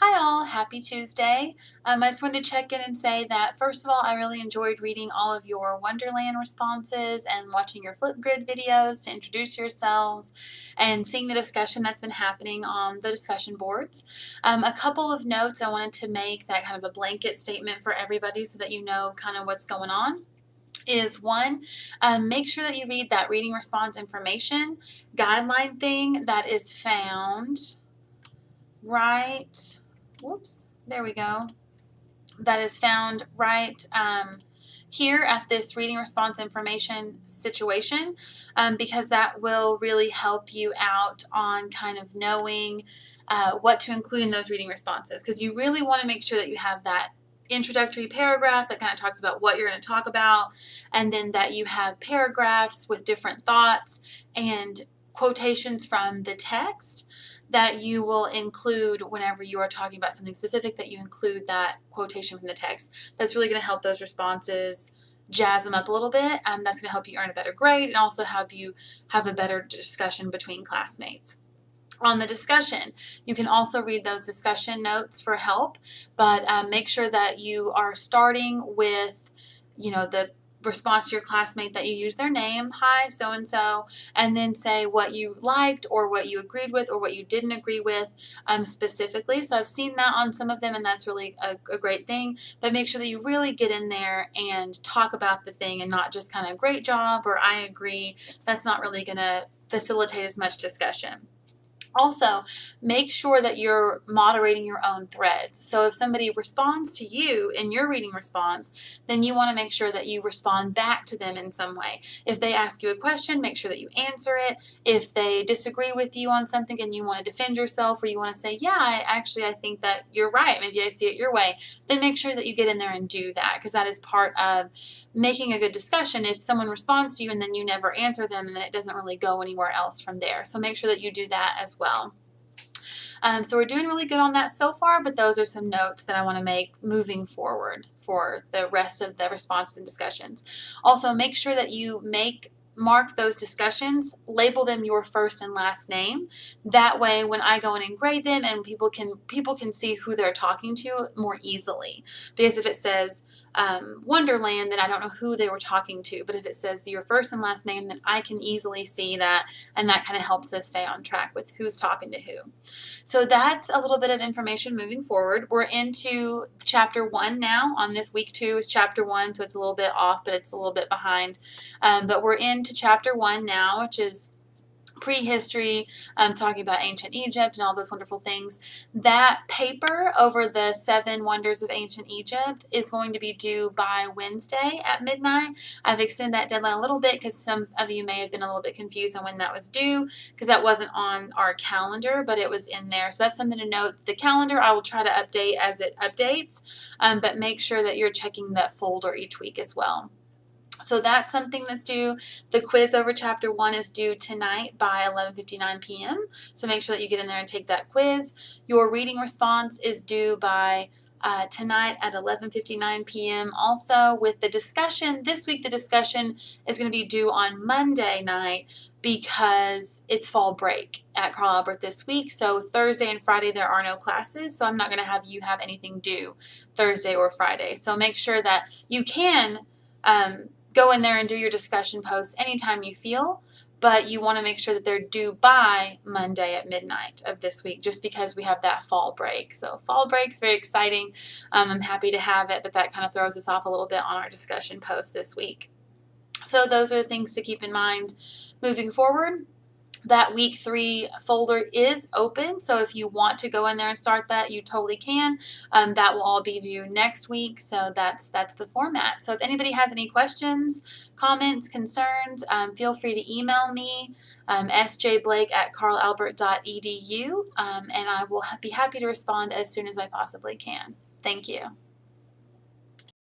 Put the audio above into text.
Hi all, happy Tuesday. I just wanted to check in and say that first of all, I really enjoyed reading all of your Wonderland responses and watching your Flipgrid videos to introduce yourselves and seeing the discussion that's been happening on the discussion boards. A couple of notes I wanted to make, that kind of a blanket statement for everybody so that you know kind of what's going on. Is one, make sure that you read that reading response information guideline thing that is found right, whoops, there we go, that is found right here at this reading response information situation, because that will really help you out on kind of knowing what to include in those reading responses, because you really want to make sure that you have that introductory paragraph that kind of talks about what you're going to talk about, and then that you have paragraphs with different thoughts and quotations from the text that you will include whenever you are talking about something specific, that you include that quotation from the text. That's really going to help those responses jazz them up a little bit, and that's going to help you earn a better grade and also help you have a better discussion between classmates. On the discussion, you can also read those discussion notes for help, but make sure that you are starting with, the response to your classmate, that you use their name, hi so-and-so, and then say what you liked or what you agreed with or what you didn't agree with specifically. So I've seen that on some of them, and that's really a great thing, but make sure that you really get in there and talk about the thing and not just kind of great job or I agree. That's not really going to facilitate as much discussion. Also, make sure that you're moderating your own threads. So if somebody responds to you in your reading response, then you want to make sure that you respond back to them in some way. If they ask you a question, make sure that you answer it. If they disagree with you on something and you want to defend yourself, or you want to say, yeah, I think that you're right, maybe I see it your way, then make sure that you get in there and do that, because that is part of making a good discussion. If someone responds to you and then you never answer them, and then it doesn't really go anywhere else from there. So make sure that you do that as well. So we're doing really good on that so far, but those are some notes that I want to make moving forward for the rest of the responses and discussions. Also, make sure that you mark those discussions, label them your first and last name. That way, when I go in and grade them, and people can see who they're talking to more easily. Because if it says Wonderland, then I don't know who they were talking to. But if it says your first and last name, then I can easily see that, and that kind of helps us stay on track with who's talking to who. So that's a little bit of information moving forward. We're into chapter 1 now. On this week 2 is chapter 1, so it's a little bit off, but it's a little bit behind. But we're into chapter 1 now, which is prehistory, talking about ancient Egypt and all those wonderful things. That paper over the 7 wonders of ancient Egypt is going to be due by Wednesday at midnight. I've extended that deadline a little bit because some of you may have been a little bit confused on when that was due, because that wasn't on our calendar, but it was in there. So that's something to note. The calendar I will try to update as it updates, but make sure that you're checking that folder each week as well. So that's something that's due. The quiz over chapter 1 is due tonight by 11:59 p.m. So make sure that you get in there and take that quiz. Your reading response is due by tonight at 11:59 p.m. Also, with the discussion, this week the discussion is going to be due on Monday night because it's fall break at Carl Albert this week. So Thursday and Friday there are no classes, so I'm not going to have you have anything due Thursday or Friday. So make sure that you can go in there and do your discussion posts anytime you feel, but you want to make sure that they're due by Monday at midnight of this week, just because we have that fall break. So fall break's very exciting. I'm happy to have it, but that kind of throws us off a little bit on our discussion post this week. So those are things to keep in mind moving forward. That week 3 folder is open, so if you want to go in there and start that, you totally can. That will all be due next week, so that's the format. So if anybody has any questions, comments, concerns, feel free to email me, sjblake@carlalbert.edu, and I will be happy to respond as soon as I possibly can. Thank you.